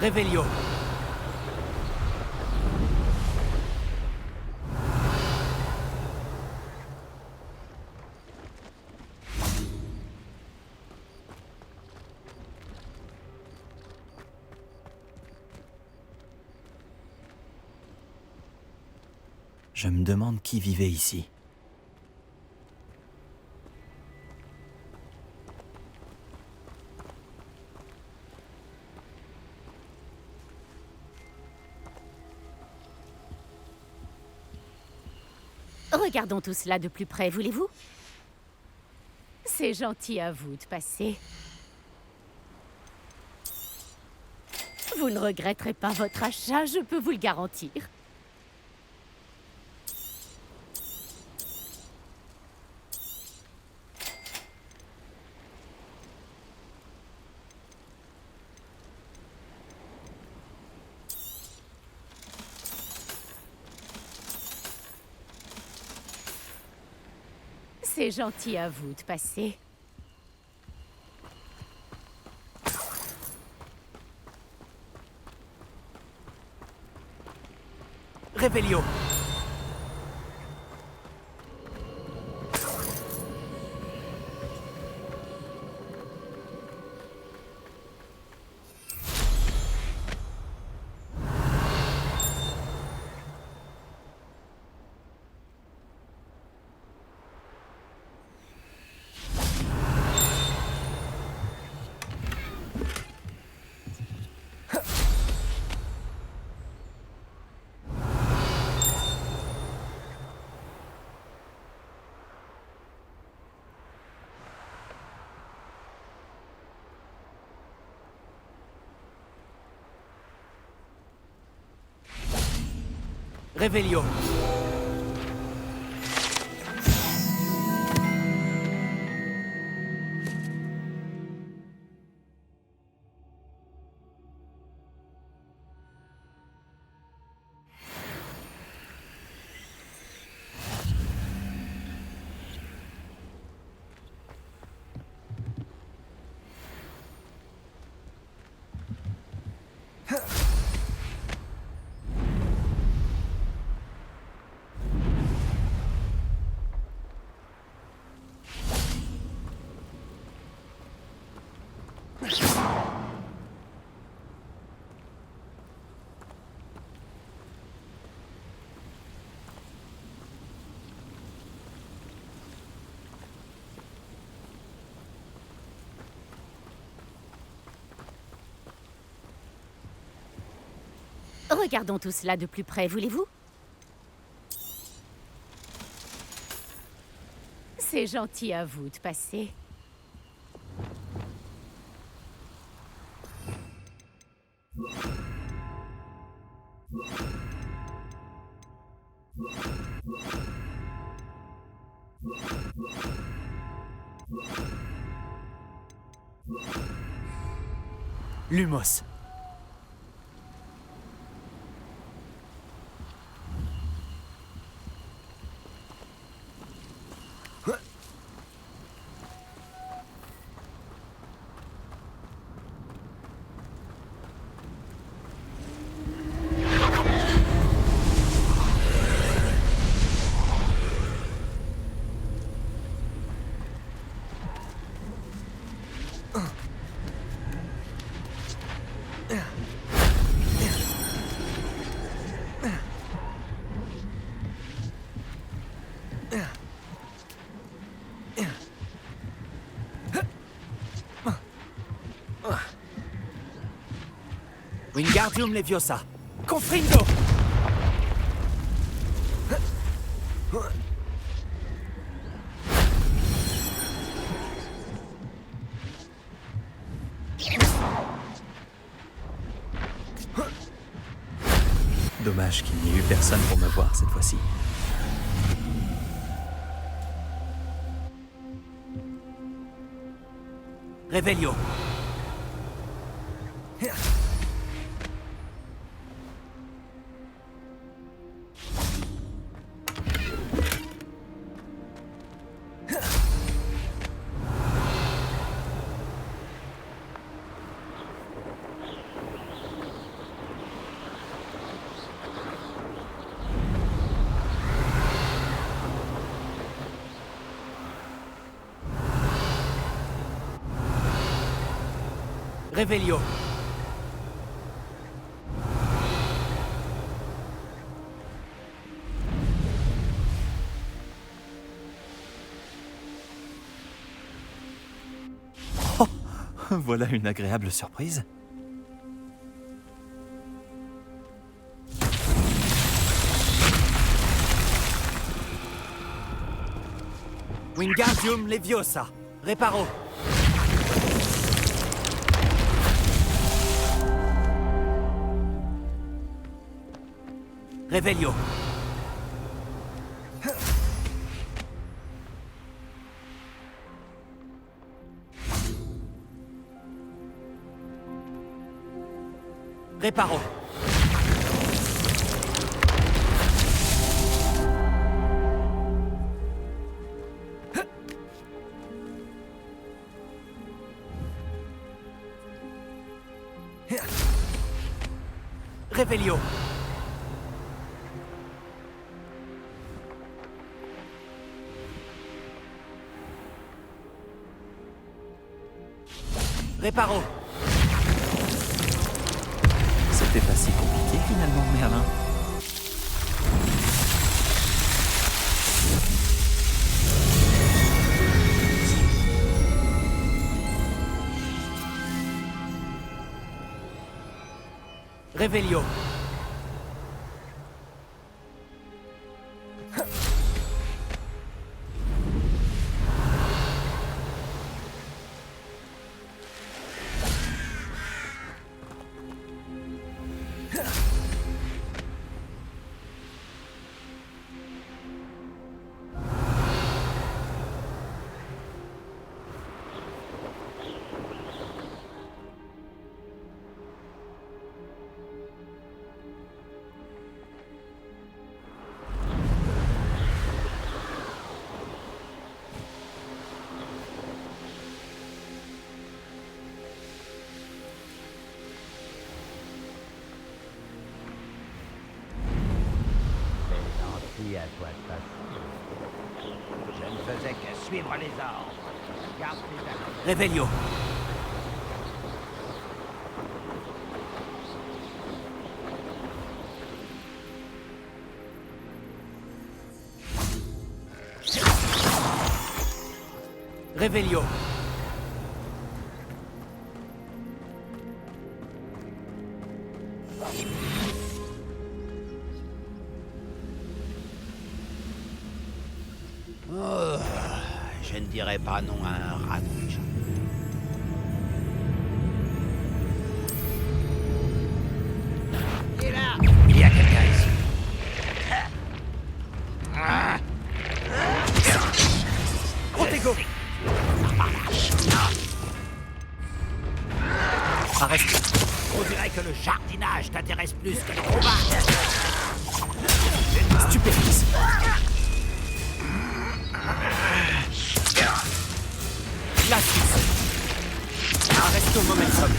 Revelio. Je me demande qui vivait ici. Regardons tout cela de plus près, voulez-vous? C'est gentil à vous de passer. Vous ne regretterez pas votre achat, je peux vous le garantir. C'est gentil à vous de passer. Revelio. Revelio. Regardons tout cela de plus près, voulez-vous? C'est gentil à vous de passer. Lumos. Wingardium Leviosa. Confrindo. Dommage qu'il n'y ait eu personne pour me voir cette fois-ci. Revelio. Revelio. Oh, voilà une agréable surprise. Wingardium Leviosa. Reparo. Revelio. Reparo. Revelio. Reparo. C'était pas si compliqué finalement, Merlin. Revelio. À toi de passer. Je ne faisais que suivre les ordres. Garde tes affaires. Revelio. Revelio. Oh, je ne dirais pas non à un rat de méchant. Il est là. Il y a quelqu'un ici. Protego. Arrête. On dirait que le jardinage t'intéresse plus que les combats. Stupéfice. Glacis. Arresto momentum.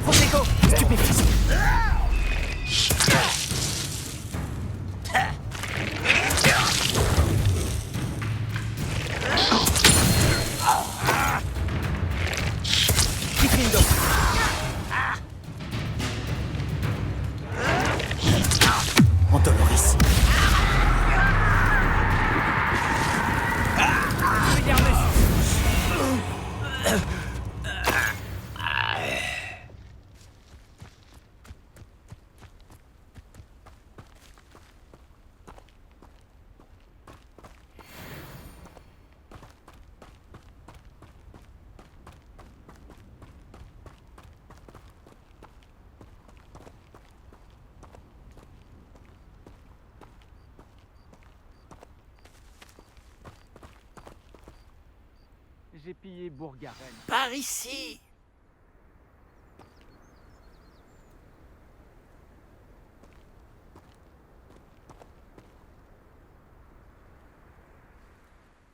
Protego. Stupéfice. Diffindo. Antoloris. j'ai pillé Bourgaren. Par ici.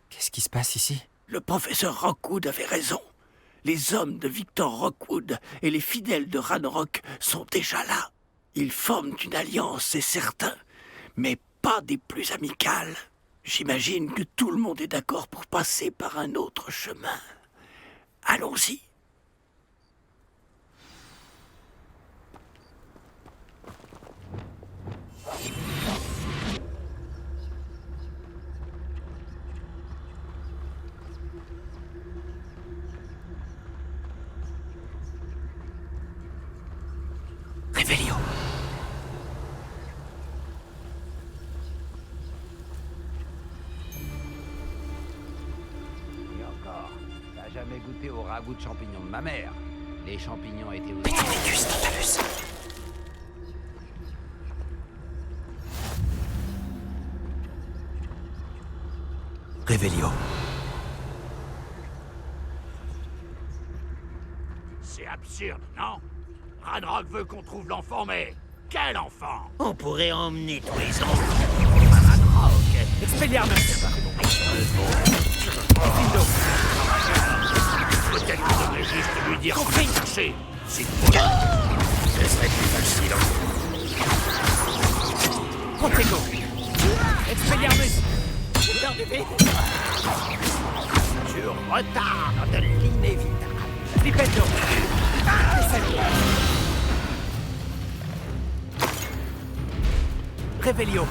Qu'est-ce qui se passe ici? Le professeur Rockwood avait raison. Les hommes de Victor Rockwood et les fidèles de Ranrock sont déjà là. Ils forment une alliance, c'est certain, mais pas des plus amicales. J'imagine que tout le monde est d'accord pour passer par un autre chemin. Allons-y. Réveillon. Et encore, t'as jamais goûté au ragoût de champignons de ma mère. Les champignons étaient aussi... Petrificus totalus. Réveillon. C'est absurde, non? Ranrock veut qu'on trouve l'enfant, mais... Quel enfant? On pourrait emmener tous les enfants à Ranrock. Expelliarmus. Peut-être qu'on devrait juste lui dire qu'on l'a cherché. C'est pour... Ce serait plus facile. Protego. Expelliarmus. J'ai peur du vide. Tu retardes de l'inévitable. Flipendo. Réveillon.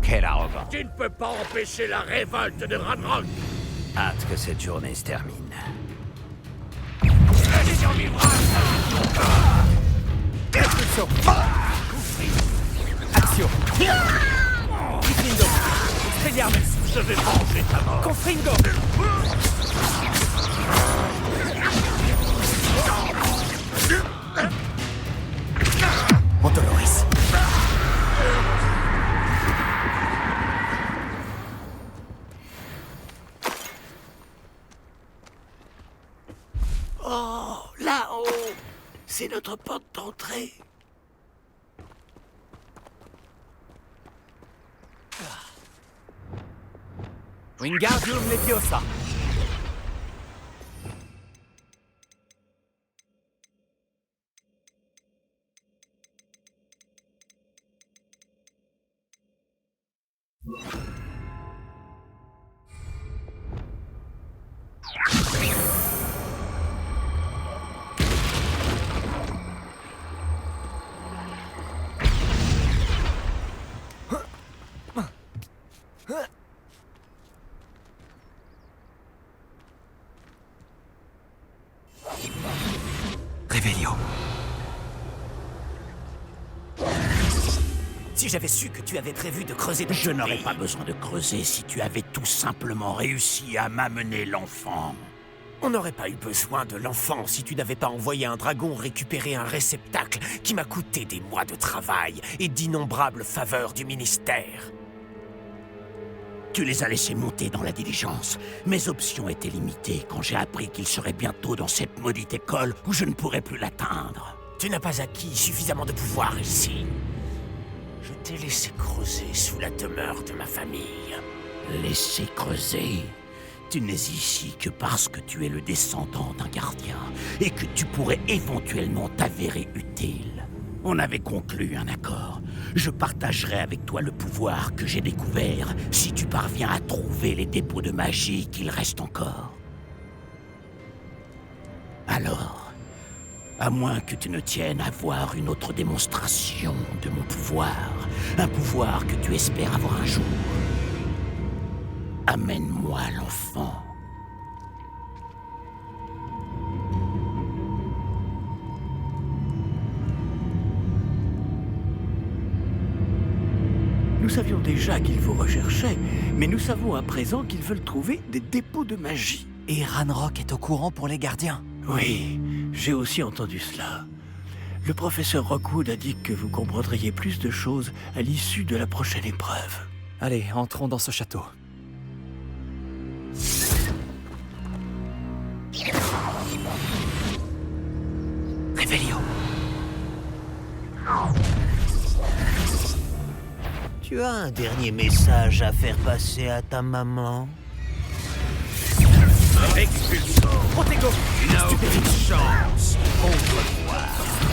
Quelle arrogance. Tu ne peux pas empêcher la révolte de Ranrock. Hâte que cette journée se termine. Elle survivra. Expulsion. Action. Confringo. Expelliarmus. Je vais manger ta mort. Confringo. Montoloris. Oh, là-haut, c'est notre porte d'entrée. Wingardium Leviosa. Réveillon. Si j'avais su que tu avais prévu de creuser dans Je ton n'aurais pays. pas besoin de creuser si tu avais tout simplement réussi à m'amener l'enfant. On n'aurait pas eu besoin de l'enfant si tu n'avais pas envoyé un dragon récupérer un réceptacle qui m'a coûté des mois de travail et d'innombrables faveurs du ministère. Tu les as laissés monter dans la diligence. Mes options étaient limitées quand j'ai appris qu'il serait bientôt dans cette maudite école où je ne pourrais plus l'atteindre. Tu n'as pas acquis suffisamment de pouvoir ici. Je t'ai laissé creuser sous la demeure de ma famille. Laisser creuser? Tu n'es ici que parce que tu es le descendant d'un gardien et que tu pourrais éventuellement t'avérer utile. On avait conclu un accord. Je partagerai avec toi le pouvoir que j'ai découvert si tu parviens à trouver les dépôts de magie qu'il reste encore. Alors, à moins que tu ne tiennes à voir une autre démonstration de mon pouvoir, un pouvoir que tu espères avoir un jour, amène-moi l'enfant. Nous savions déjà qu'ils vous recherchaient, mais nous savons à présent qu'ils veulent trouver des dépôts de magie. Et Ranrock est au courant pour les gardiens. Oui, j'ai aussi entendu cela. Le professeur Rockwood a dit que vous comprendriez plus de choses à l'issue de la prochaine épreuve. Allez, entrons dans ce château. Réveillon. Tu as un dernier message à faire passer à ta maman? Expulsion. Protego. Tu n'as aucune chance contre moi.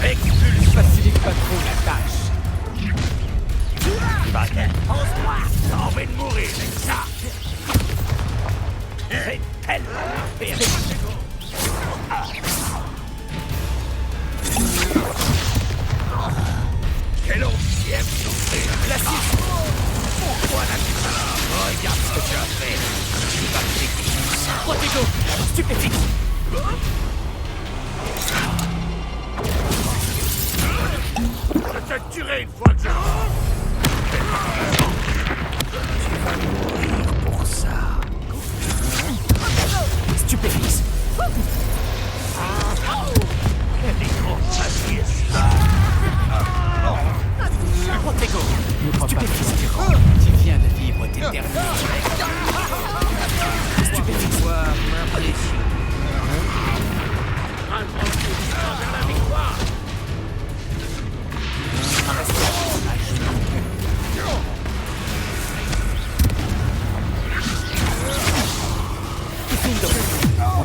Expulse. Facilite pas trop la tâche. Baguette, pense-moi. T'as envie de mourir avec ça. C'est tellement pire. Quel homme qui aime souffrir. Classique. Pourquoi n'as-tu pas? Regarde ce que tu as fait. Tu vas t'exécuter ça. Protego. Stupéfixe. Je te tuerai une fois que je... Tu vas mourir pour ça. Stupéfixe. Protego. Stupéfixe. Tu viens de vivre tes derniers. Stupéfixe.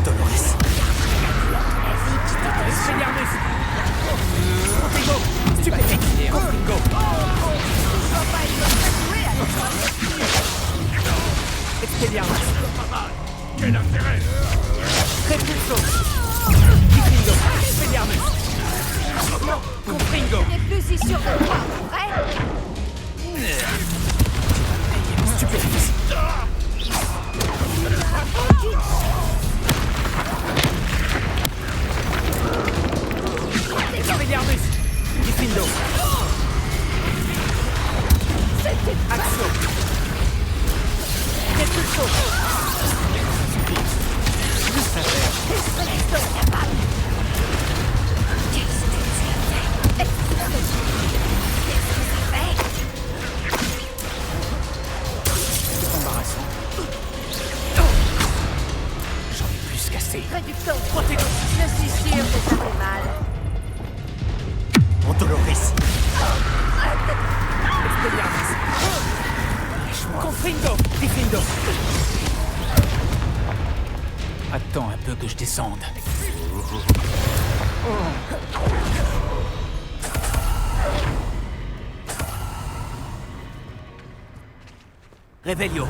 Dolores. Expelliarmus. Protego. Stupéfixe. Confringo. Expelliarmus. Quel intérêt? Repulso. Confringo. Expelliarmus. Confringo. N'est plus si sûr de toi, vrai? Stupéfixe. Expelliarmus. Diffindo. Axio. Repulso. C'est embarrassant. J'en ai plus qu'assez. Réducteur. Protego. Je suis sûre que ça fait mal. Dolores. Expelliarmus. Confringo. Diffindo. Attends un peu que je descende. Revelio.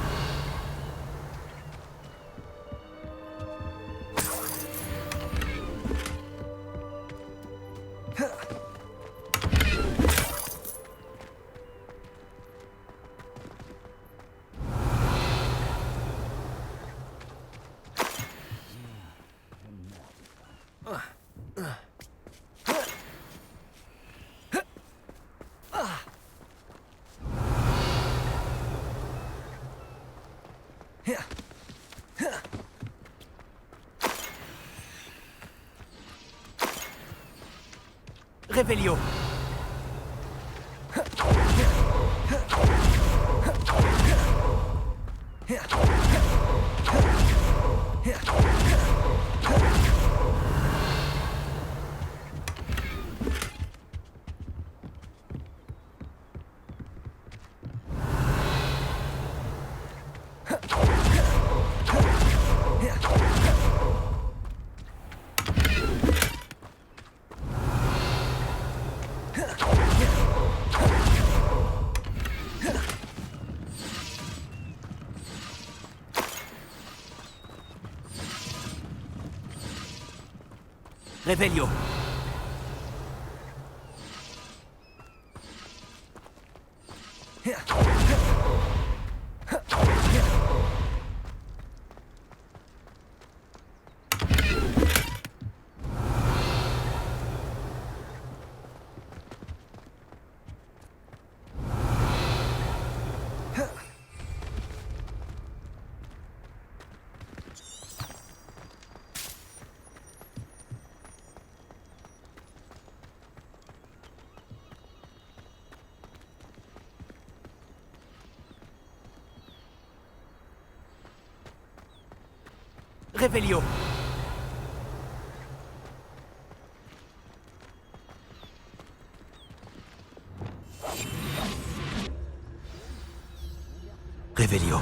Revelio. Revelio. Revelio. Revelio.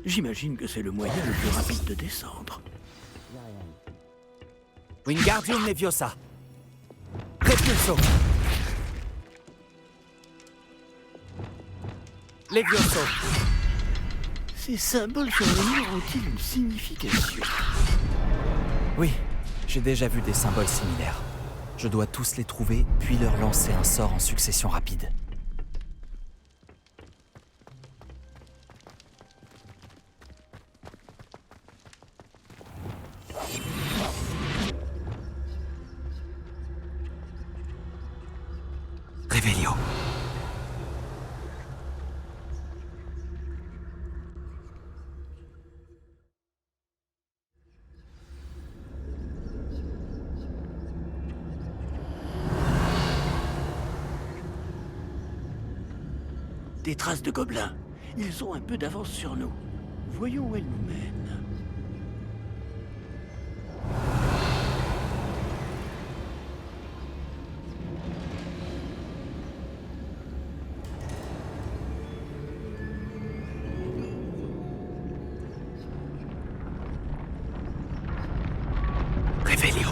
J'imagine que c'est le moyen le plus rapide de descendre. Wingardium Leviosa. Repulso. Levioso. Ces symboles sur le mur ont-ils une signification? Oui, j'ai déjà vu des symboles similaires. Je dois tous les trouver, puis leur lancer un sort en succession rapide. Revelio. Des traces de gobelins. Ils ont un peu d'avance sur nous. Voyons où elles nous mènent. Revelio.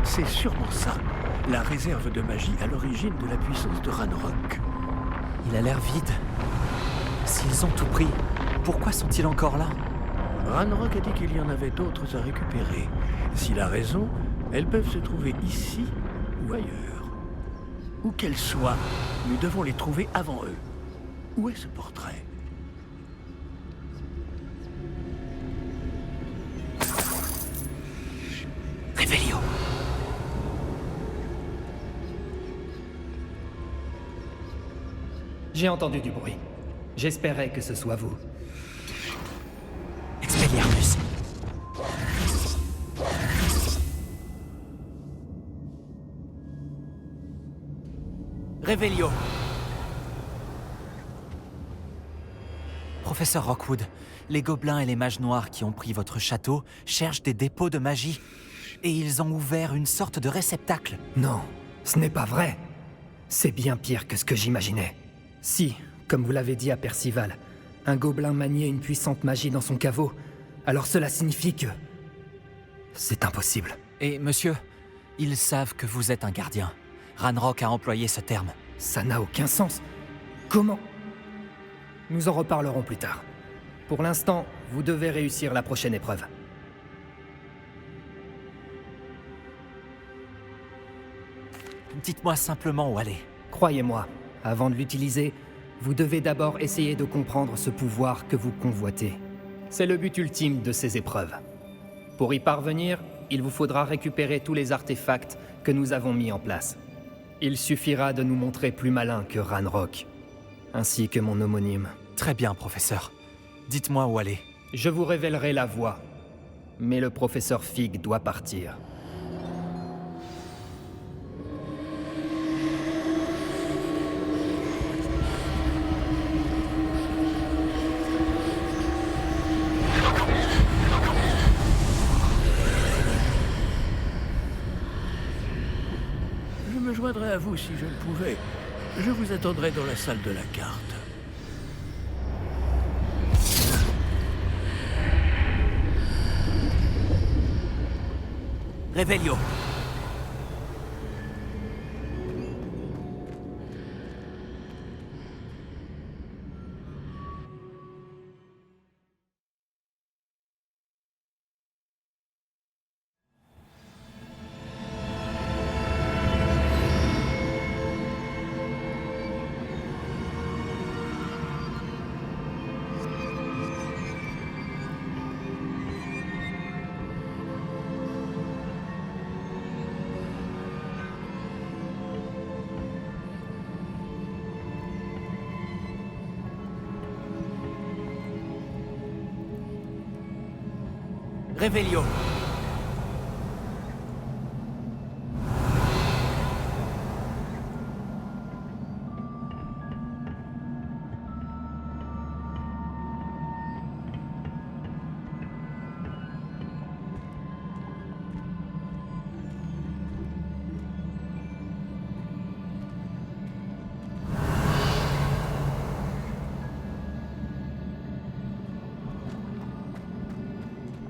C'est sûrement ça, la réserve de magie à l'origine de la puissance de Ranrock. Il a l'air vide. S'ils ont tout pris, pourquoi sont-ils encore là? Ranrock a dit qu'il y en avait d'autres à récupérer. S'il a raison, elles peuvent se trouver ici ou ailleurs. Où qu'elles soient, nous devons les trouver avant eux. Où est ce portrait? Revelio. J'ai entendu du bruit. J'espérais que ce soit vous. Expelliarmus. Revelio. Professeur Rockwood, les gobelins et les mages noirs qui ont pris votre château cherchent des dépôts de magie. Et ils ont ouvert une sorte de réceptacle. Non, ce n'est pas vrai. C'est bien pire que ce que j'imaginais. Si, comme vous l'avez dit à Percival, un gobelin maniait une puissante magie dans son caveau, alors cela signifie que... c'est impossible. Et monsieur, ils savent que vous êtes un gardien. Ranrock a employé ce terme. Ça n'a aucun sens. Comment? Nous en reparlerons plus tard. Pour l'instant, vous devez réussir la prochaine épreuve. Dites-moi simplement où aller. Croyez-moi, avant de l'utiliser, vous devez d'abord essayer de comprendre ce pouvoir que vous convoitez. C'est le but ultime de ces épreuves. Pour y parvenir, il vous faudra récupérer tous les artefacts que nous avons mis en place. Il suffira de nous montrer plus malin que Ranrock, ainsi que mon homonyme. Très bien, professeur. Dites-moi où aller. Je vous révélerai la voie, mais le professeur Fig doit partir. Je me joindrais à vous si je le pouvais. Je vous attendrai dans la salle de la carte. Revelio. Revelio.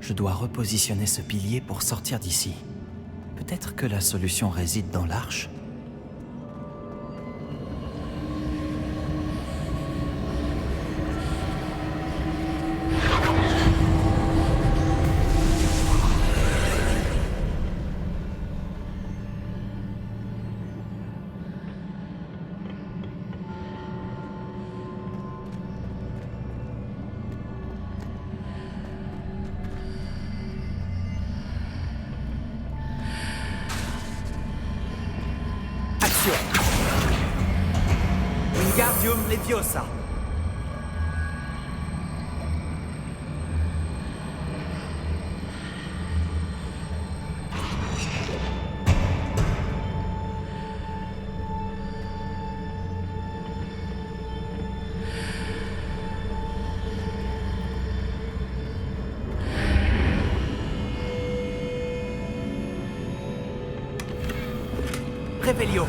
Je dois repositionner ce pilier pour sortir d'ici. Peut-être que la solution réside dans l'arche ? Wingardium Leviosa. Revelio.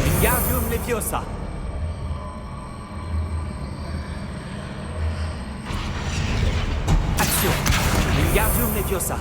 Wingardium Leviosa. Action. Wingardium Leviosa.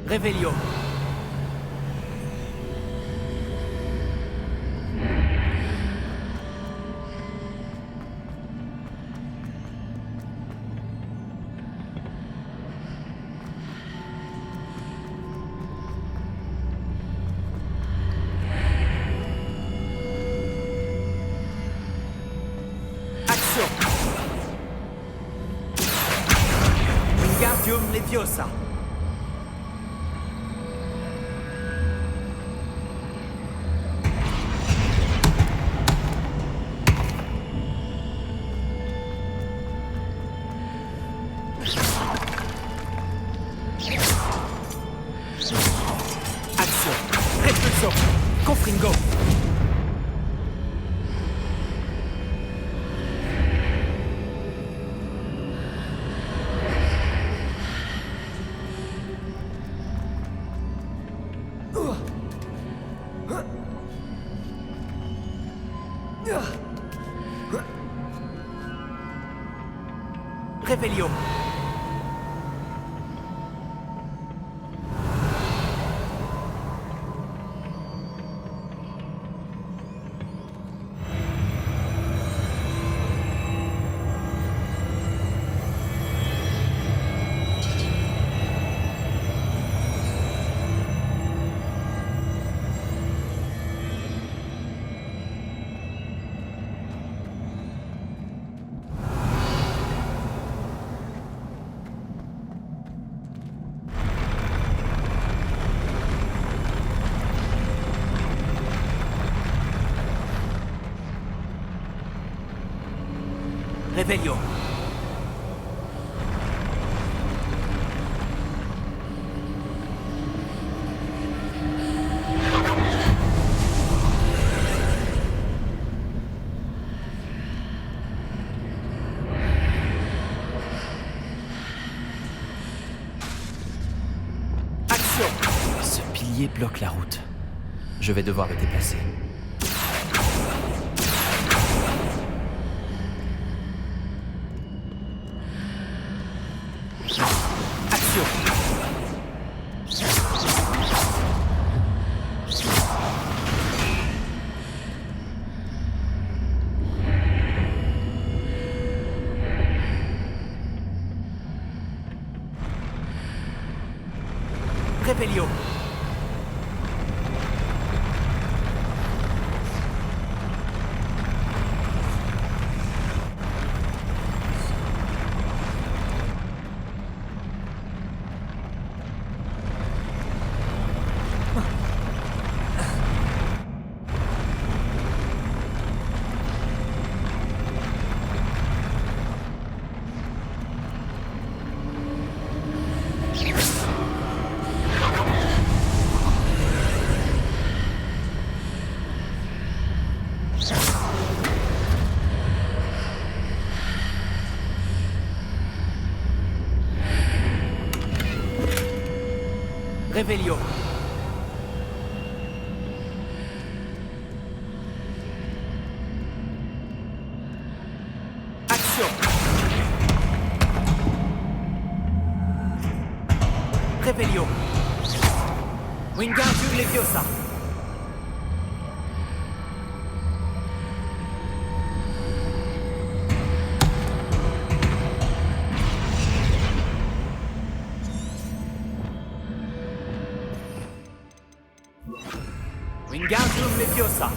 Revelio. Action. Wingardium Leviosa. Action. Répulsion. Confringo. Revelio. Revelio. Action. Ce pilier bloque la route. Je vais devoir le déplacer. Action. Revelio. Revelio. Action. Revelio. Wingardium Leviosa. Wingardium Leviosa.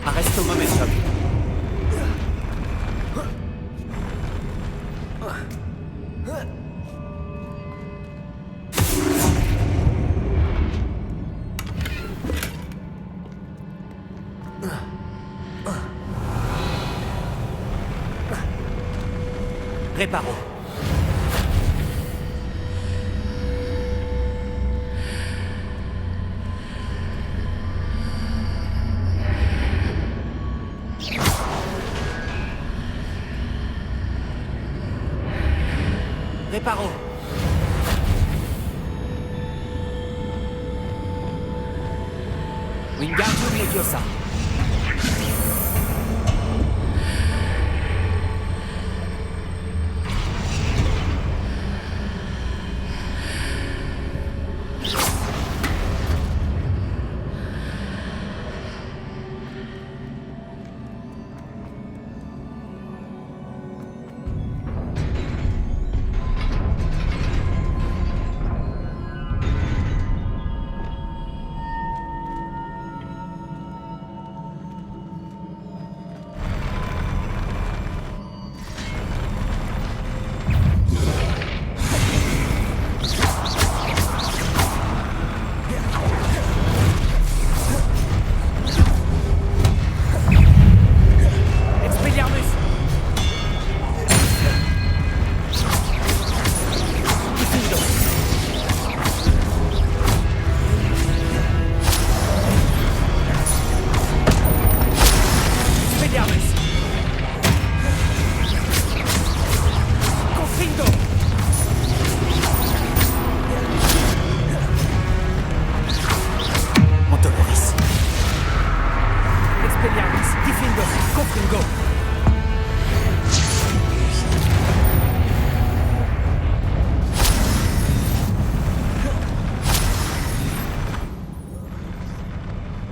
Arresto momentum. Reparo. Reparo. Wingardium Leviosa.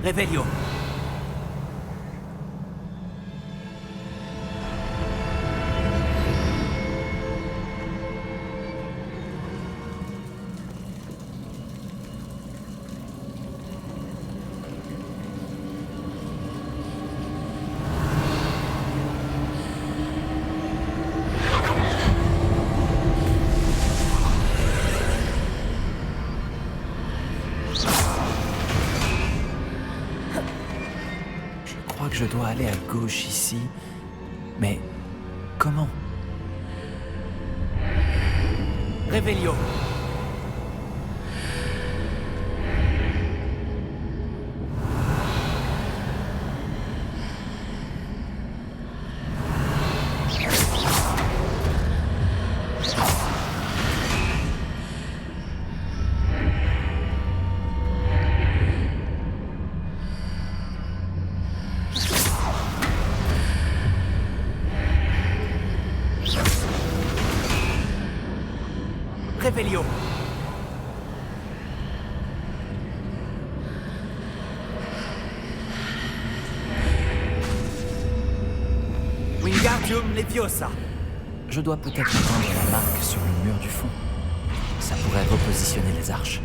Revelio. Je dois aller à gauche ici. Mais comment? Revelio. Revelio. Wingardium Leviosa. Je dois peut-être attendre la marque sur le mur du fond. Ça pourrait repositionner les arches.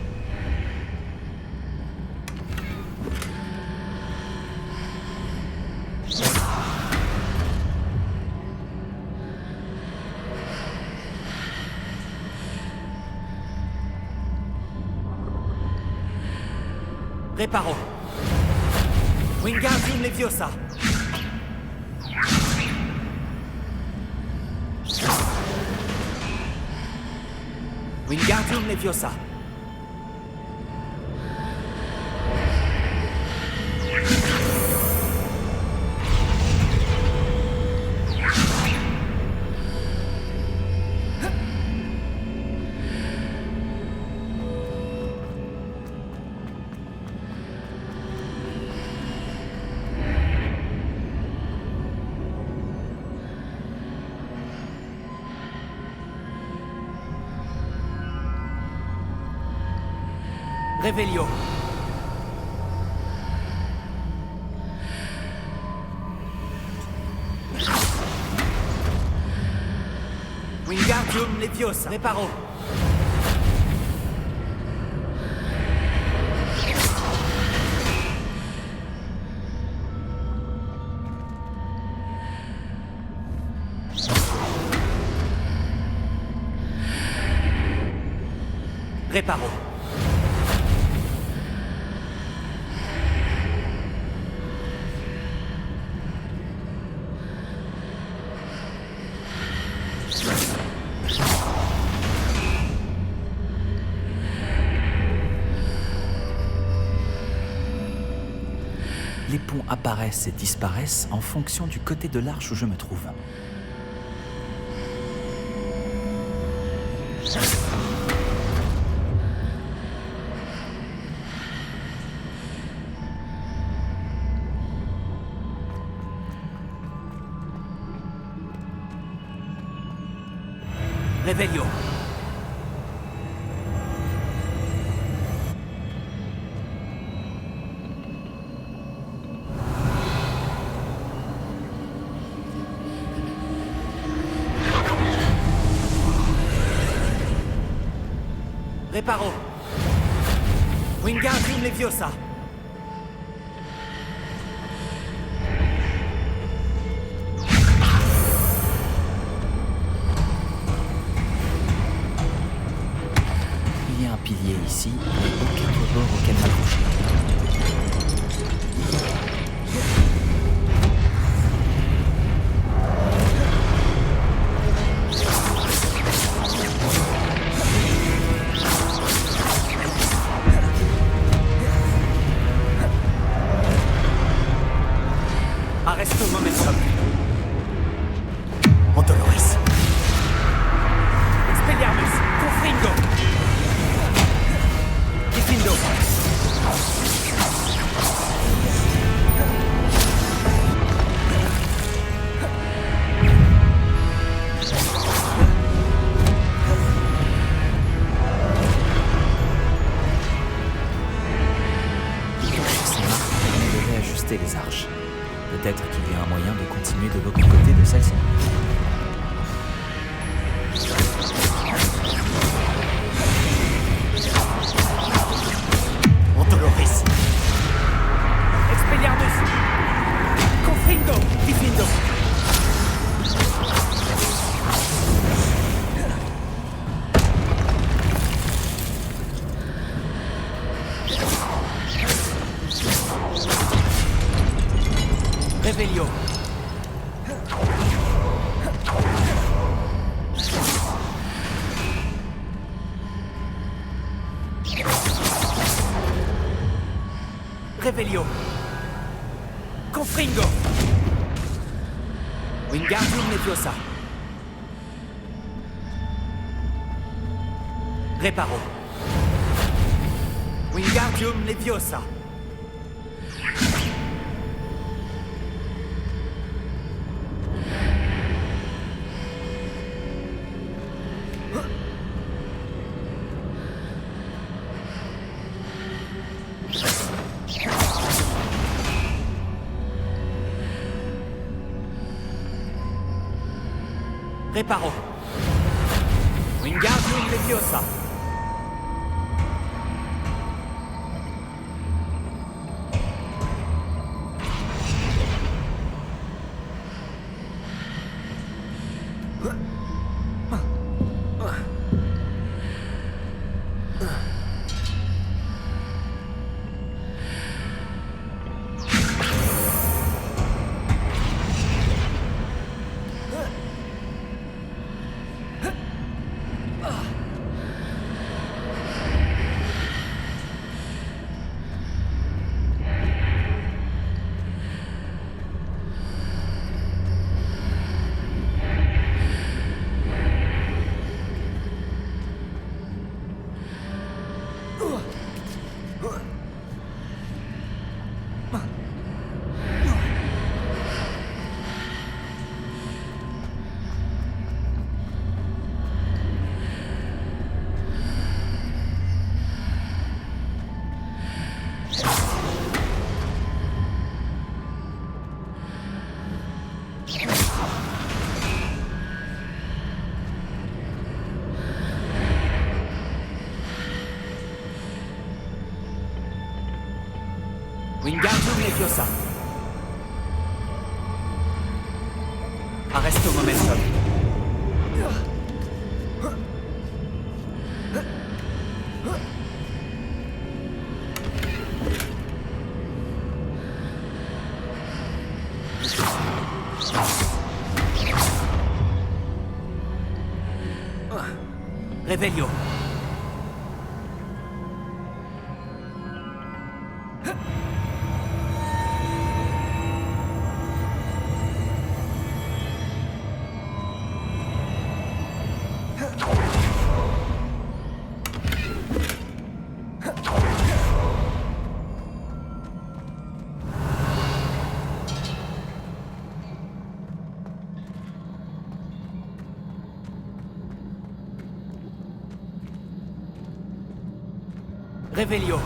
Reparo. Wingardium Leviosa. Wingardium Leviosa. Revelio. Wingardium Leviosa. Reparo. Reparo. Les ponts apparaissent et disparaissent en fonction du côté de l'arche où je me trouve. Revelio. Reparo. Wingardium Leviosa. Il y a un pilier ici, mais aucun rebord auquel m'accrocher. Arresto momentum. Andoloris. Expelliarmus. Confringo. Diffindo. Ces marques permettent de réajuster les arches. Peut-être qu'il y a un moyen de continuer de l'autre côté de celle-ci. Andoloris. Expelliarmus. Confringo. Diffindo. Revelio. Revelio. Confringo. Wingardium Leviosa. Reparo. Wingardium Leviosa. Reparo. Wingardium Leviosa. Wingardium Leviosa. Arresto momentum. Revelio. Revelio.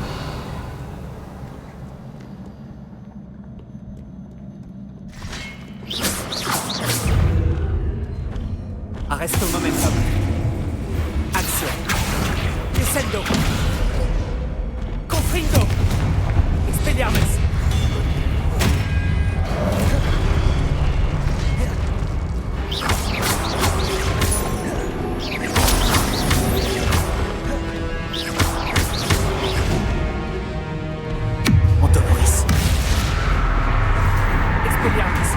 Arresto momentum. Action. Descendo. Confringo. Expelliarmus. Montoporis. Expelliarmus.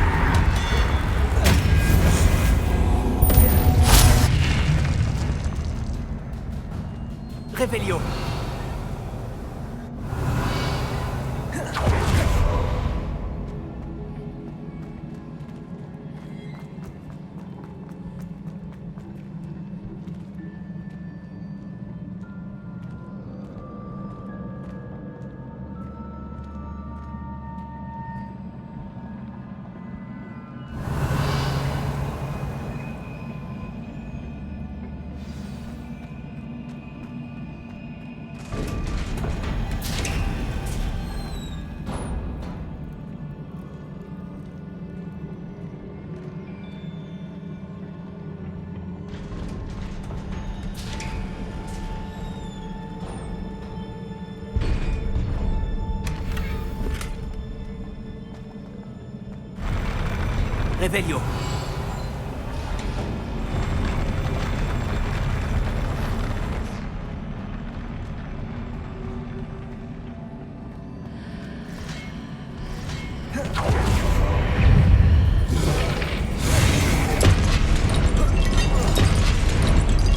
Revelio. Revelio.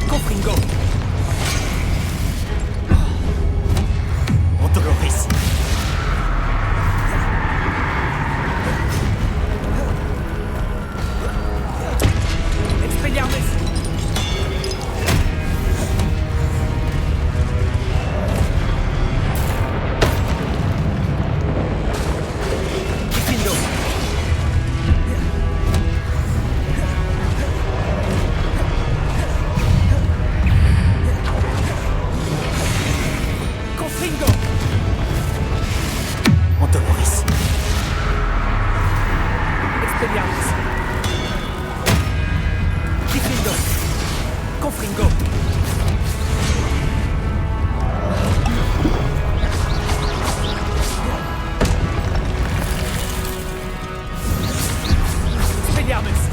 Confringo. Montoporis. Expelliarmus. Diffindo. Confringo. Montoporis. Expelliarmus. Difringo. Confringo. Expelliarmus.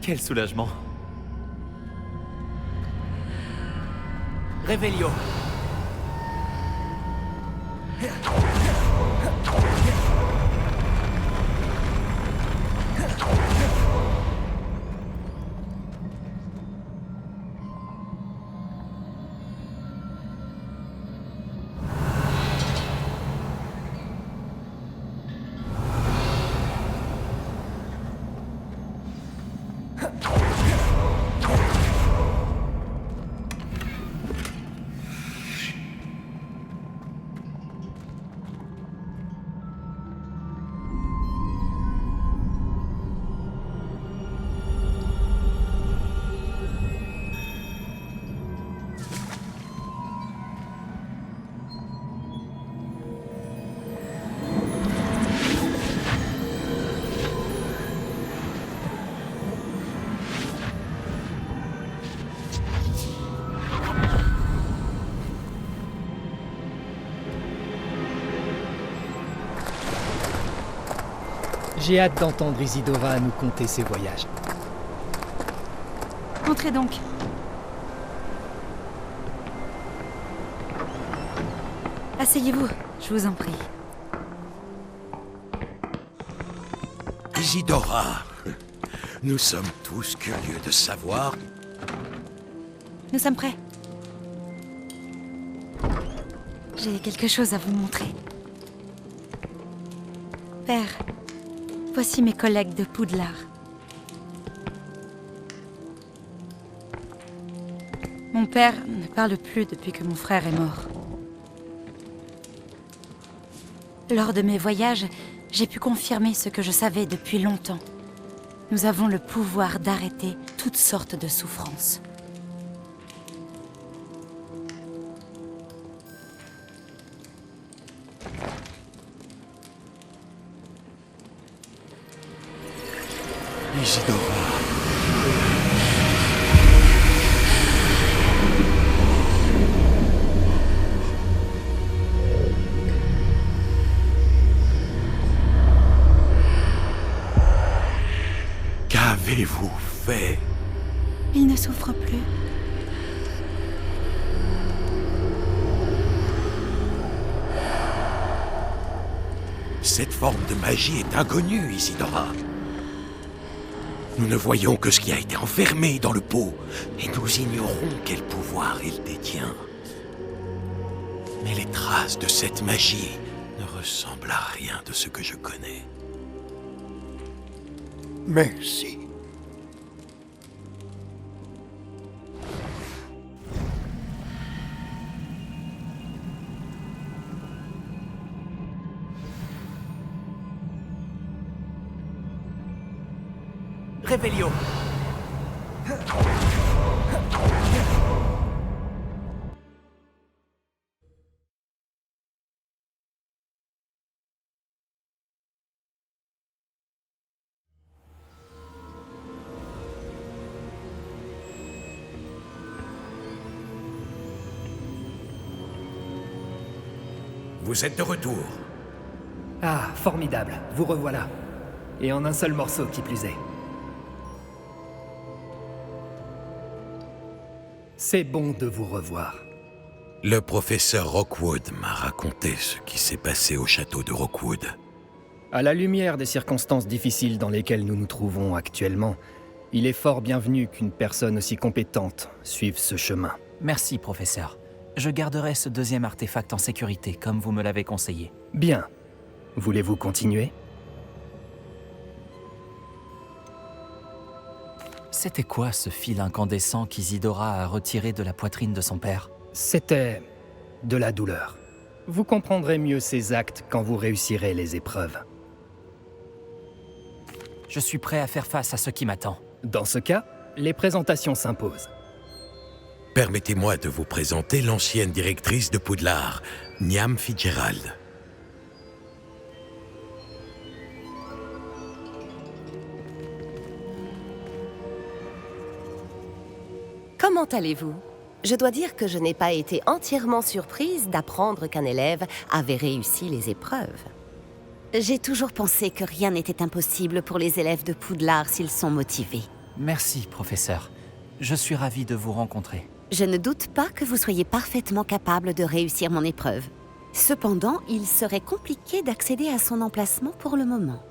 Quel soulagement. Revelio. J'ai hâte d'entendre Isidora nous conter ses voyages. Entrez donc. Asseyez-vous, je vous en prie. Isidora, nous sommes tous curieux de savoir. Nous sommes prêts. J'ai quelque chose à vous montrer. Père, voici mes collègues de Poudlard. Mon père ne parle plus depuis que mon frère est mort. Lors de mes voyages, j'ai pu confirmer ce que je savais depuis longtemps. Nous avons le pouvoir d'arrêter toutes sortes de souffrances. Isidora. Qu'avez-vous fait? Il ne souffre plus. Cette forme de magie est inconnue, Isidora. Nous ne voyons que ce qui a été enfermé dans le pot, et nous ignorons quel pouvoir il détient. Mais les traces de cette magie ne ressemblent à rien de ce que je connais. Merci. Revelio. Vous êtes de retour. Ah, formidable, vous revoilà. Et en un seul morceau qui plus est. C'est bon de vous revoir. Le professeur Rookwood m'a raconté ce qui s'est passé au château de Rookwood. À la lumière des circonstances difficiles dans lesquelles nous nous trouvons actuellement, il est fort bienvenu qu'une personne aussi compétente suive ce chemin. Merci, professeur. Je garderai ce deuxième artefact en sécurité, comme vous me l'avez conseillé. Bien. Voulez-vous continuer? C'était quoi ce fil incandescent qu'Isidora a retiré de la poitrine de son père? C'était de la douleur. Vous comprendrez mieux ces actes quand vous réussirez les épreuves. Je suis prêt à faire face à ce qui m'attend. Dans ce cas, les présentations s'imposent. Permettez-moi de vous présenter l'ancienne directrice de Poudlard, Niamh Fitzgerald. Comment allez-vous? Je dois dire que je n'ai pas été entièrement surprise d'apprendre qu'un élève avait réussi les épreuves. J'ai toujours pensé que rien n'était impossible pour les élèves de Poudlard s'ils sont motivés. Merci, professeur. Je suis ravi de vous rencontrer. Je ne doute pas que vous soyez parfaitement capable de réussir mon épreuve. Cependant, il serait compliqué d'accéder à son emplacement pour le moment.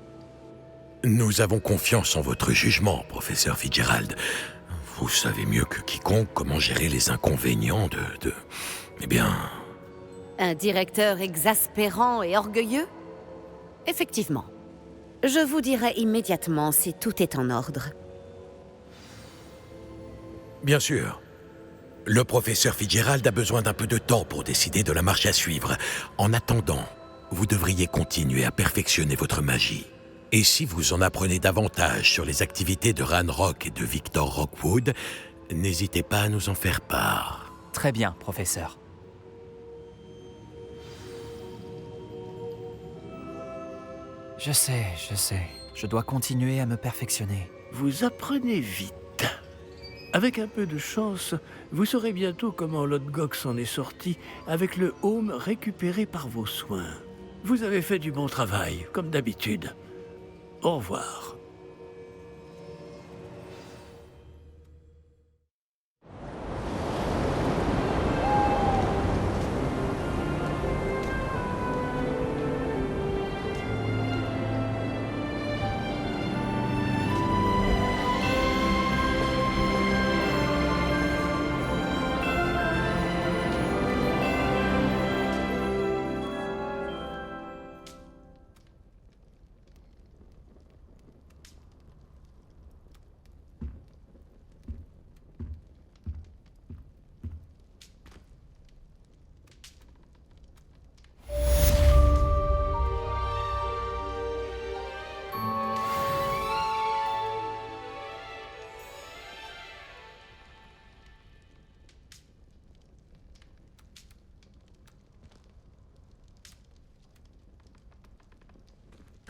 Nous avons confiance en votre jugement, professeur Fitzgerald. Vous savez mieux que quiconque comment gérer les inconvénients de... Eh bien... Un directeur exaspérant et orgueilleux? Effectivement. Je vous dirai immédiatement si tout est en ordre. Bien sûr. Le professeur Fitzgerald a besoin d'un peu de temps pour décider de la marche à suivre. En attendant, vous devriez continuer à perfectionner votre magie. Et si vous en apprenez davantage sur les activités de Ranrock et de Victor Rockwood, n'hésitez pas à nous en faire part. Très bien, professeur. Je sais. Je dois continuer à me perfectionner. Vous apprenez vite. Avec un peu de chance, vous saurez bientôt comment Lodgok s'en est sorti avec le home récupéré par vos soins. Vous avez fait du bon travail, comme d'habitude. Au revoir.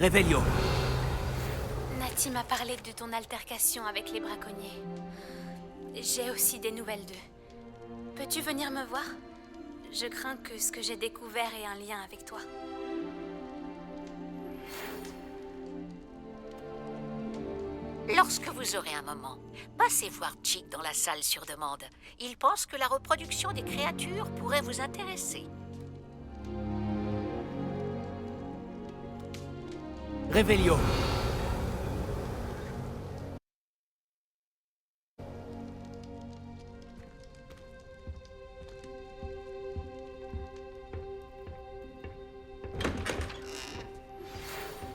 Revelio. Nati m'a parlé de ton altercation avec les braconniers. J'ai aussi des nouvelles d'eux. Peux-tu venir me voir? Je crains que ce que j'ai découvert ait un lien avec toi. Lorsque vous aurez un moment, passez voir Chick dans la salle sur demande. Il pense que la reproduction des créatures pourrait vous intéresser. Revelio.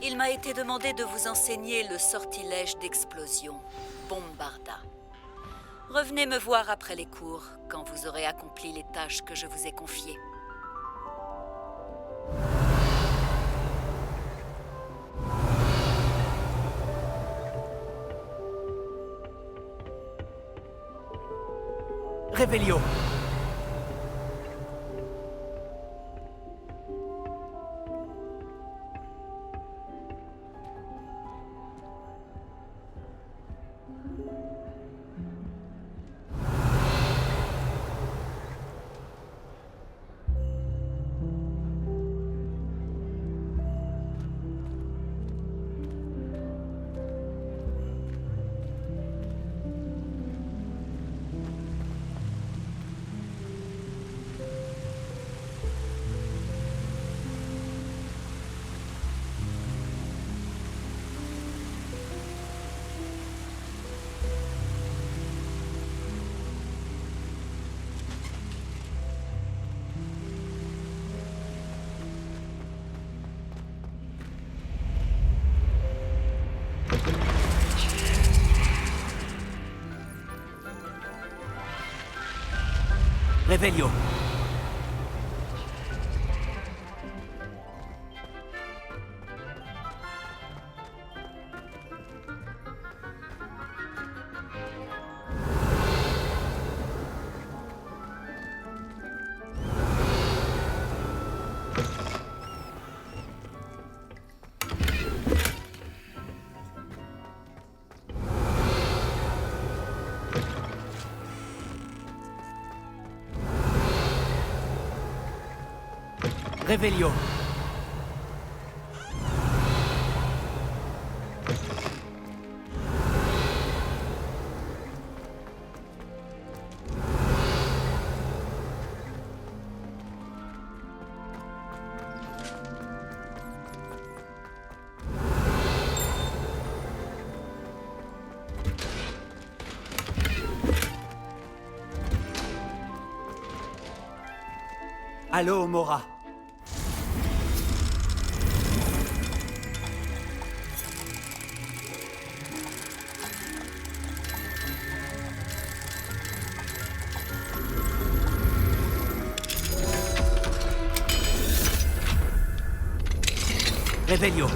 Il m'a été demandé de vous enseigner le sortilège d'explosion, Bombarda. Revenez me voir après les cours, quand vous aurez accompli les tâches que je vous ai confiées. Revelio. Revelio. Revelio. Allô, Mora. Revelio.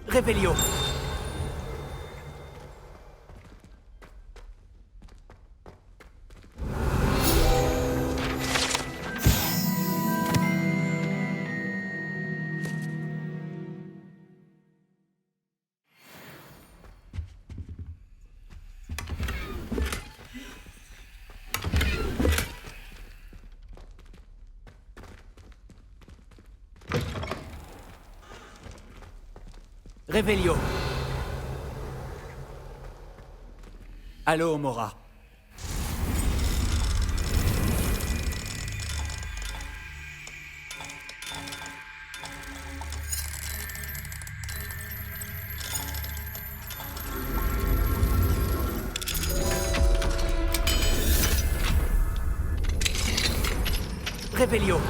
Revelio. Revelio. Allô, Mora. Revelio.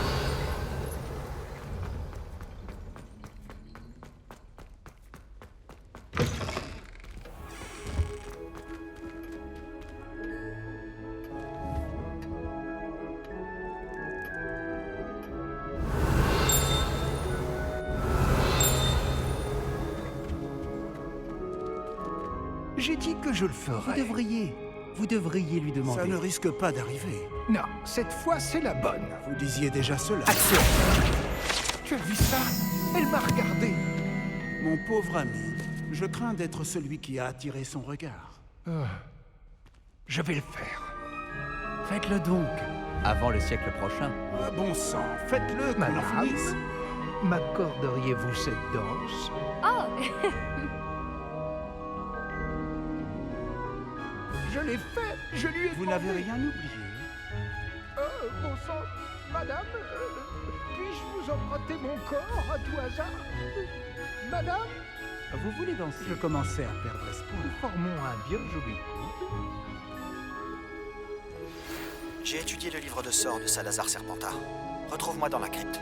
J'ai dit que je le ferais. Vous devriez lui demander. Ça ne risque pas d'arriver. Non, cette fois c'est la bonne. Vous disiez déjà cela. Action! Tu as vu ça? Elle m'a regardé. Mon pauvre ami, je crains d'être celui qui a attiré son regard. Je vais le faire. Faites-le donc, avant le siècle prochain. Ah, bon sang, faites-le, qu'on en Madame, finisse. m'accorderiez-vous cette danse? Oh Je l'ai fait. Je lui ai Vous demandé. n'avez rien oublié. Bon sang, madame, puis-je vous emprunter mon corps à tout hasard? Madame, Vous voulez danser? Je commençais à perdre espoir. formons un bien joli couple. J'ai étudié le livre de sorts de Salazar Serpentard. Retrouve-moi dans la crypte.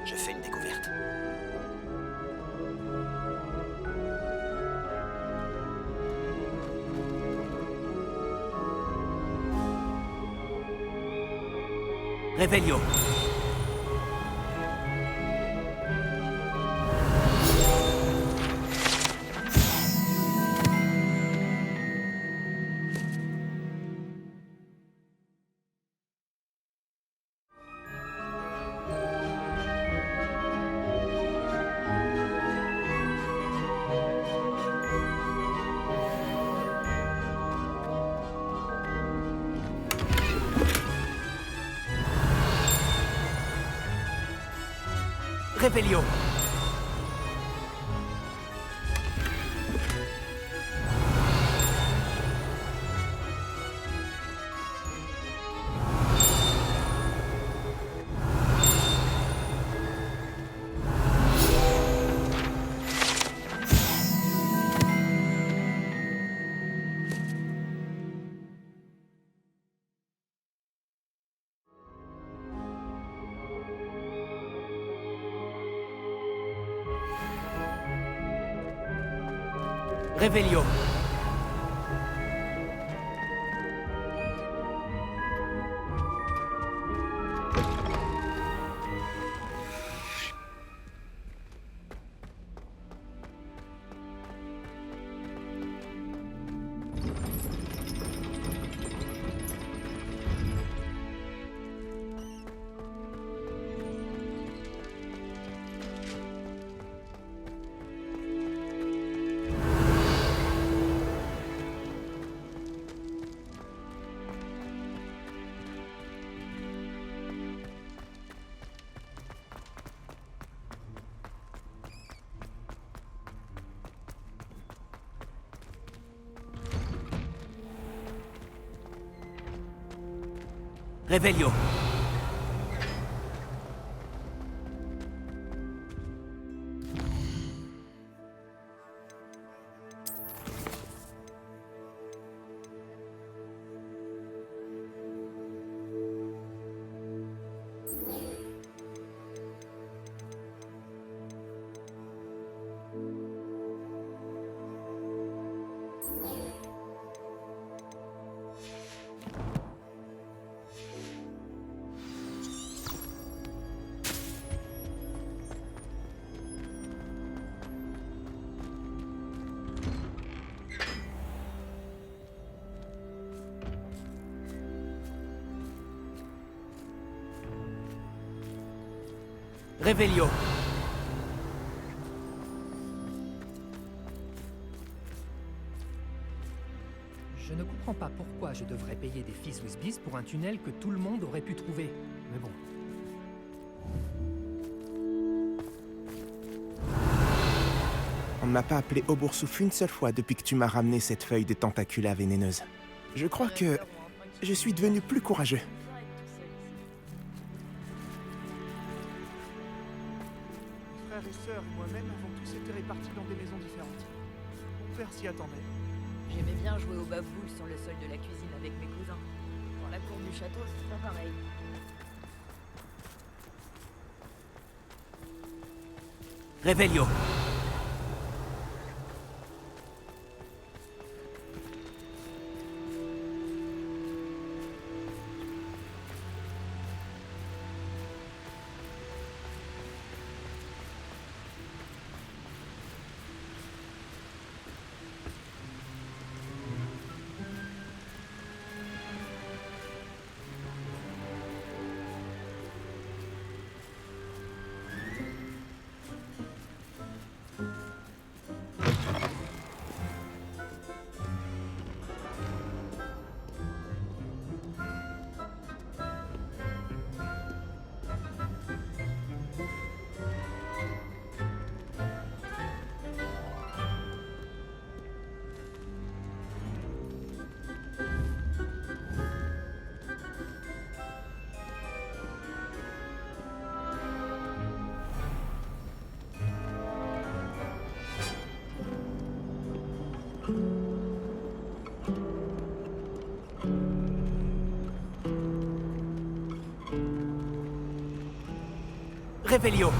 Je fais une découverte. Revelio. Revelio. Revelio. Revelio. Revelio. Je ne comprends pas pourquoi je devrais payer des Fizz with Beast pour un tunnel que tout le monde aurait pu trouver. Mais bon. On ne m'a pas appelé Oboursouf une seule fois depuis que tu m'as ramené cette feuille de tentacula vénéneuse. Je crois que je suis devenu plus courageux. Frères et sœurs et moi-même avons tous été répartis dans des maisons différentes. Mon père s'y attendait. J'aimais bien jouer au bafouille sur le sol de la cuisine avec mes cousins. Dans la cour du château, c'est pas pareil. Revelio. Revelio.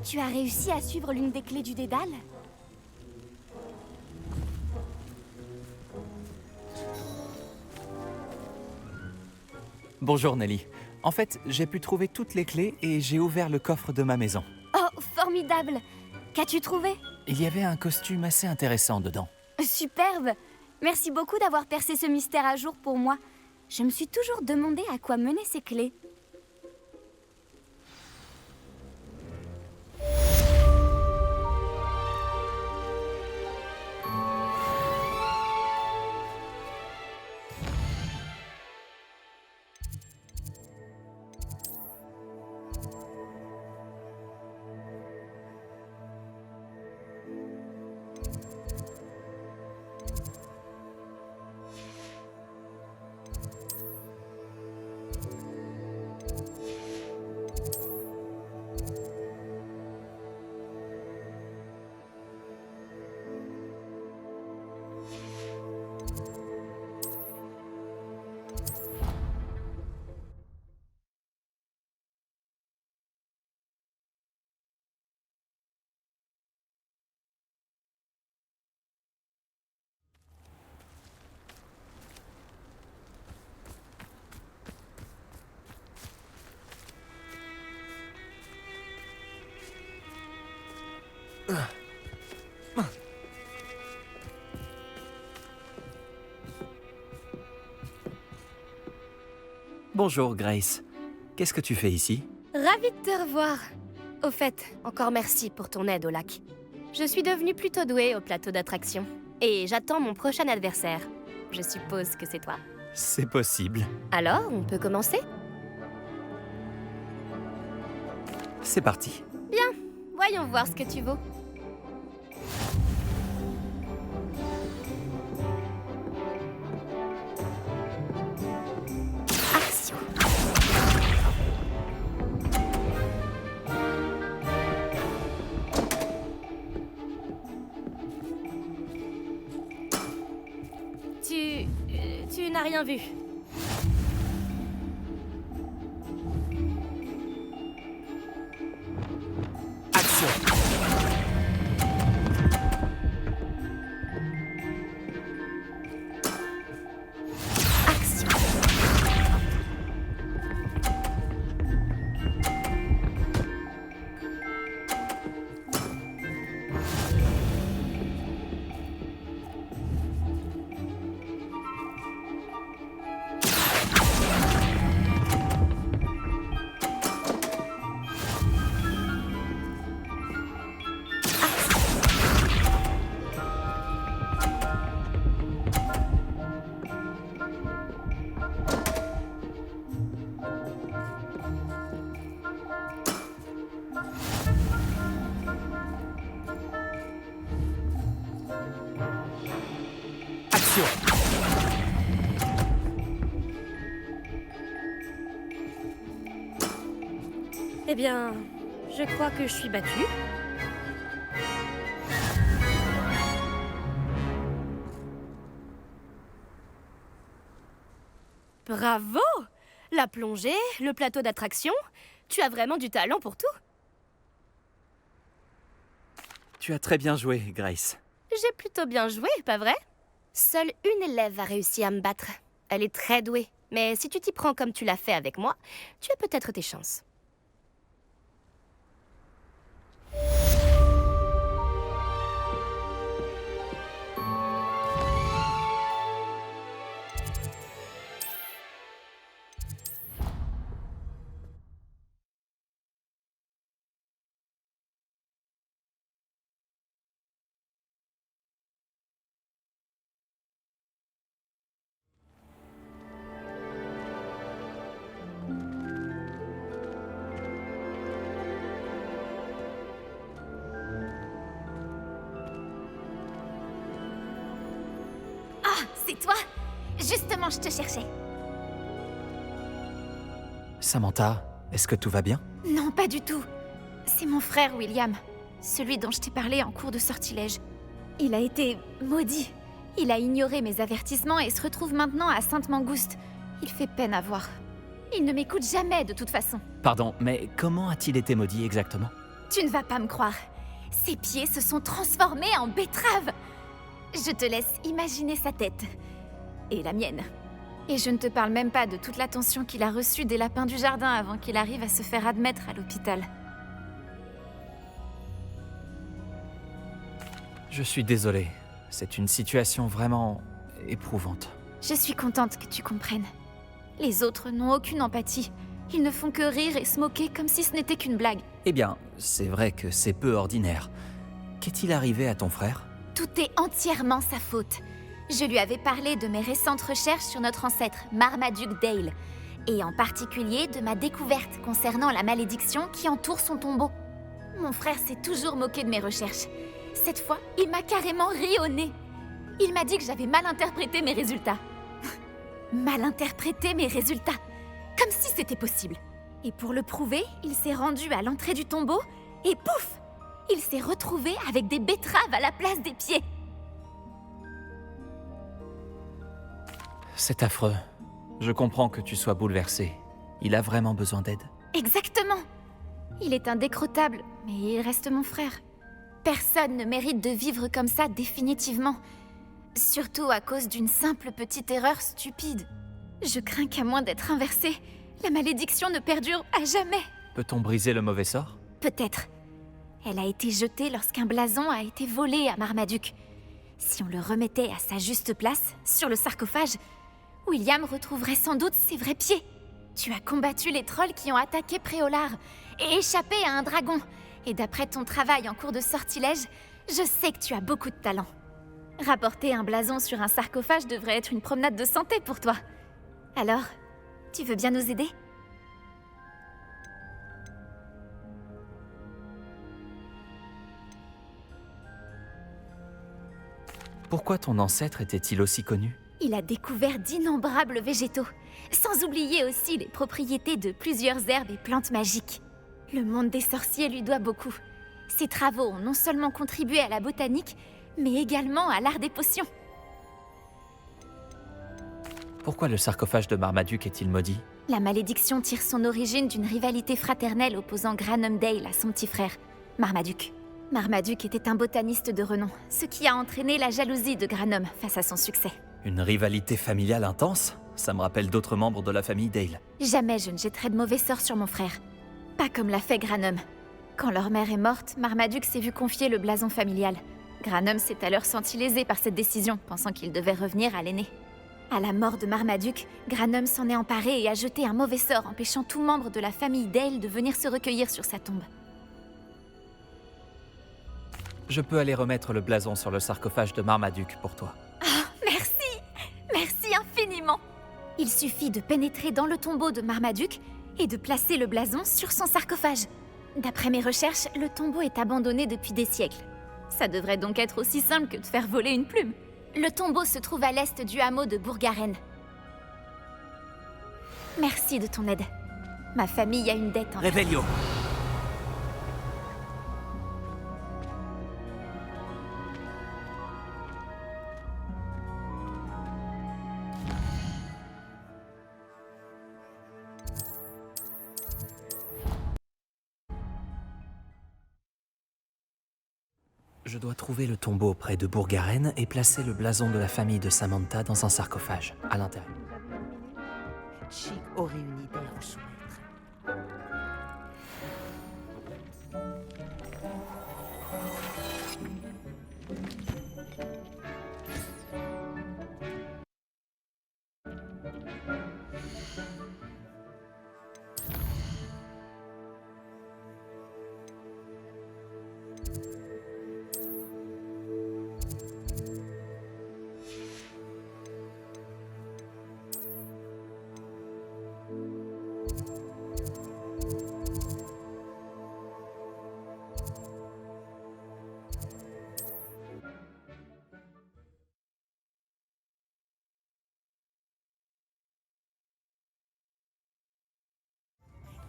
Tu as réussi à suivre l'une des clés du dédale? Bonjour Nelly. En fait, j'ai pu trouver toutes les clés et j'ai ouvert le coffre de ma maison. Oh, formidable! Qu'as-tu trouvé? Il y avait un costume assez intéressant dedans. Superbe! Merci beaucoup d'avoir percé ce mystère à jour pour moi. Je me suis toujours demandé à quoi menaient ces clés. Bonjour Grace. Qu'est-ce que tu fais ici? Ravie de te revoir. Au fait, encore merci pour ton aide au lac. Je suis devenue plutôt douée au plateau d'attraction. Et j'attends mon prochain adversaire. Je suppose que c'est toi. C'est possible. Alors, on peut commencer? C'est parti. Bien, voyons voir ce que tu vaux. Action. Tu n'as rien vu. Action. Attention! Eh bien, je crois que je suis battue. Bravo! La plongée, le plateau d'attraction, tu as vraiment du talent pour tout. Tu as très bien joué, Grace. J'ai plutôt bien joué, pas vrai? Seule une élève a réussi à me battre. Elle est très douée, mais si tu t'y prends comme tu l'as fait avec moi, tu as peut-être tes chances. C'est toi? Justement, je te cherchais. Samantha, est-ce que tout va bien? Non, pas du tout. C'est mon frère, William. Celui dont je t'ai parlé en cours de sortilège. Il a été maudit. Il a ignoré mes avertissements et se retrouve maintenant à Sainte-Mangouste. Il fait peine à voir. Il ne m'écoute jamais, de toute façon. Pardon, mais comment a-t-il été maudit exactement? Tu ne vas pas me croire. Ses pieds se sont transformés en betteraves. Je te laisse imaginer sa tête. Et la mienne. Et je ne te parle même pas de toute l'attention qu'il a reçue des lapins du jardin avant qu'il arrive à se faire admettre à l'hôpital. Je suis désolé. C'est une situation vraiment éprouvante. Je suis contente que tu comprennes. Les autres n'ont aucune empathie. Ils ne font que rire et se moquer comme si ce n'était qu'une blague. Eh bien, c'est vrai que c'est peu ordinaire. Qu'est-il arrivé à ton frère? Tout est entièrement sa faute. Je lui avais parlé de mes récentes recherches sur notre ancêtre, Marmaduke Dale, et en particulier de ma découverte concernant la malédiction qui entoure son tombeau. Mon frère s'est toujours moqué de mes recherches. Cette fois, il m'a carrément ri au nez. Il m'a dit que j'avais mal interprété mes résultats. Mal interprété mes résultats, comme si c'était possible. Et pour le prouver, il s'est rendu à l'entrée du tombeau et pouf! Il s'est retrouvé avec des betteraves à la place des pieds. C'est affreux. Je comprends que tu sois bouleversée. Il a vraiment besoin d'aide. Exactement. Il est indécrottable, mais il reste mon frère. Personne ne mérite de vivre comme ça définitivement. Surtout à cause d'une simple petite erreur stupide. Je crains qu'à moins d'être inversée, la malédiction ne perdure à jamais. Peut-on briser le mauvais sort? Peut-être. Elle a été jetée lorsqu'un blason a été volé à Marmaduke. Si on le remettait à sa juste place, sur le sarcophage, William retrouverait sans doute ses vrais pieds. Tu as combattu les trolls qui ont attaqué Préolard et échappé à un dragon. Et d'après ton travail en cours de sortilège, je sais que tu as beaucoup de talent. Rapporter un blason sur un sarcophage devrait être une promenade de santé pour toi. Alors, tu veux bien nous aider ? Pourquoi ton ancêtre était-il aussi connu? Il a découvert d'innombrables végétaux, sans oublier aussi les propriétés de plusieurs herbes et plantes magiques. Le monde des sorciers lui doit beaucoup. Ses travaux ont non seulement contribué à la botanique, mais également à l'art des potions. Pourquoi le sarcophage de Marmaduke est-il maudit? La malédiction tire son origine d'une rivalité fraternelle opposant Granum Dale à son petit frère, Marmaduke. Marmaduke était un botaniste de renom, ce qui a entraîné la jalousie de Granum face à son succès. Une rivalité familiale intense? Ça me rappelle d'autres membres de la famille Dale. Jamais je ne jetterai de mauvais sorts sur mon frère. Pas comme l'a fait Granum. Quand leur mère est morte, Marmaduke s'est vu confier le blason familial. Granum s'est alors senti lésé par cette décision, pensant qu'il devait revenir à l'aîné. À la mort de Marmaduke, Granum s'en est emparé et a jeté un mauvais sort, empêchant tout membre de la famille Dale de venir se recueillir sur sa tombe. Je peux aller remettre le blason sur le sarcophage de Marmaduke pour toi. Merci! Merci infiniment! Il suffit de pénétrer dans le tombeau de Marmaduke et de placer le blason sur son sarcophage. D'après mes recherches, le tombeau est abandonné depuis des siècles. Ça devrait donc être aussi simple que de faire voler une plume. Le tombeau se trouve à l'est du hameau de Bourgaren. Merci de ton aide. Ma famille a une dette envers toi. Revelio. Je dois trouver le tombeau près de Bourgaren et placer le blason de la famille de Samantha dans un sarcophage, à l'intérieur. Chic aurait une idée à vous soumettre.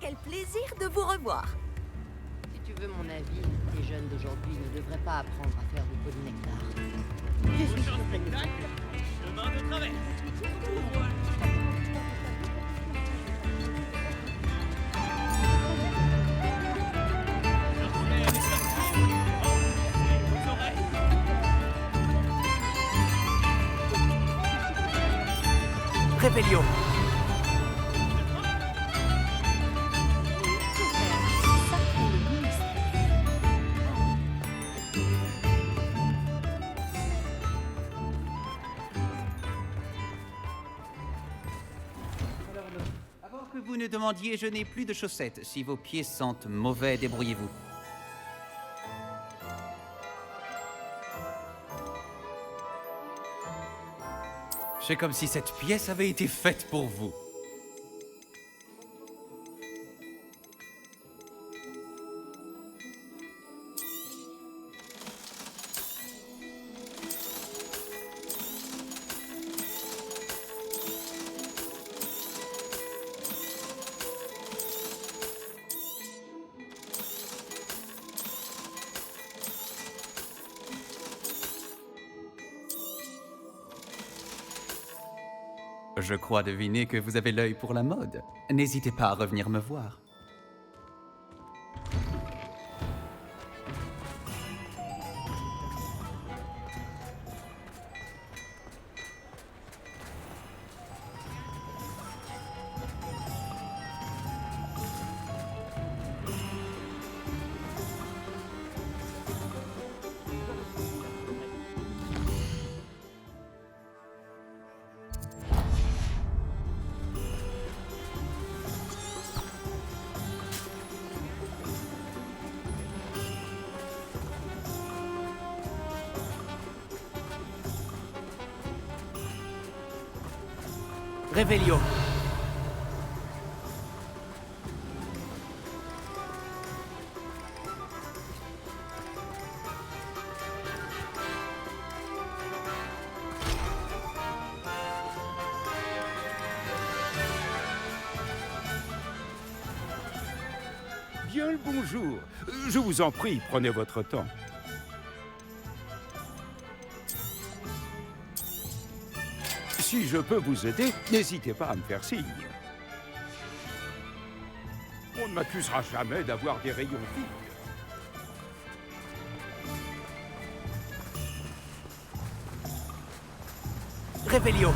Quel plaisir de vous revoir. Si tu veux mon avis, les jeunes d'aujourd'hui ne devraient pas apprendre à faire du polynectar. Je suis sûre que Chemin de travers. Revelio. Avant que vous ne demandiez, je n'ai plus de chaussettes. Si vos pieds sentent mauvais, débrouillez-vous. C'est comme si cette pièce avait été faite pour vous. Je crois deviner que vous avez l'œil pour la mode. N'hésitez pas à revenir me voir. Revelio. Bien le bonjour. Je vous en prie, prenez votre temps. Si je peux vous aider, n'hésitez pas à me faire signe. On ne m'accusera jamais d'avoir des rayons vides. Revelio.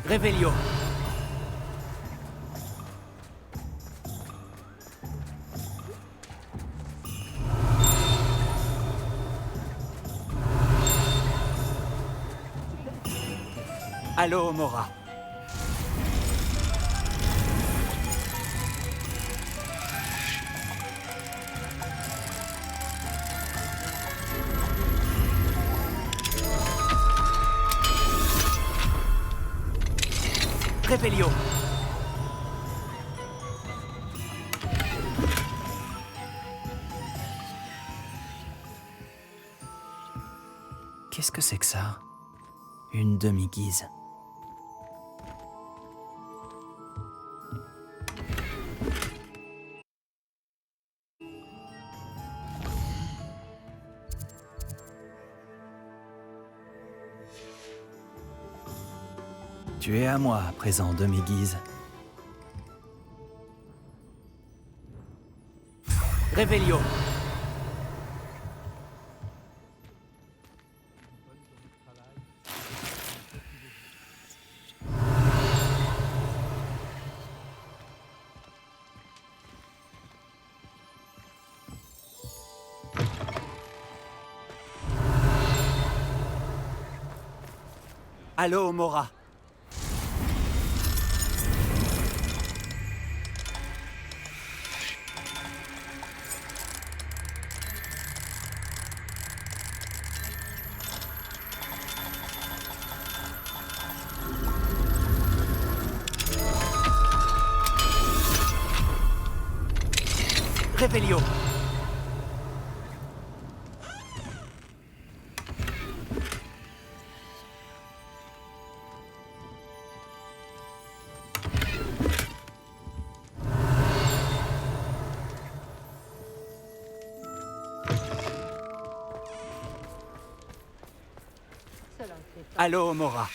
Revelio. Allô, Mora. Revelio. Qu'est-ce que c'est que ça? Une demi-guise. Tu es à moi à présent, demi-guise. Revelio. Allô, Mora. Revelio. Allô, Mora.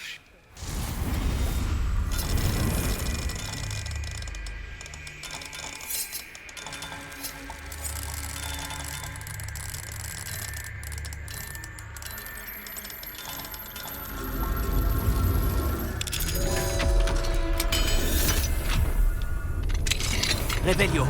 Revelio.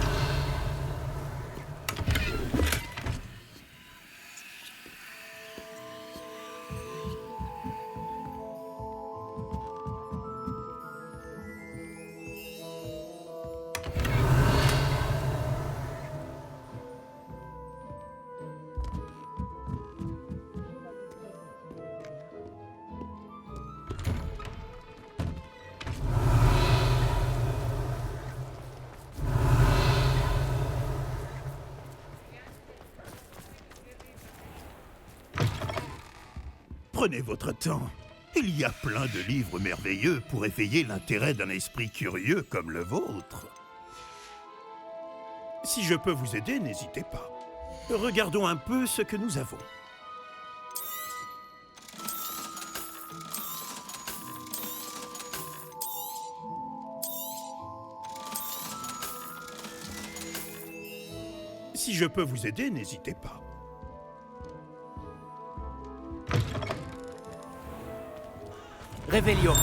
Prenez votre temps. Il y a plein de livres merveilleux pour éveiller l'intérêt d'un esprit curieux comme le vôtre. Si je peux vous aider, n'hésitez pas. Regardons un peu ce que nous avons. Si je peux vous aider, n'hésitez pas. Revelio.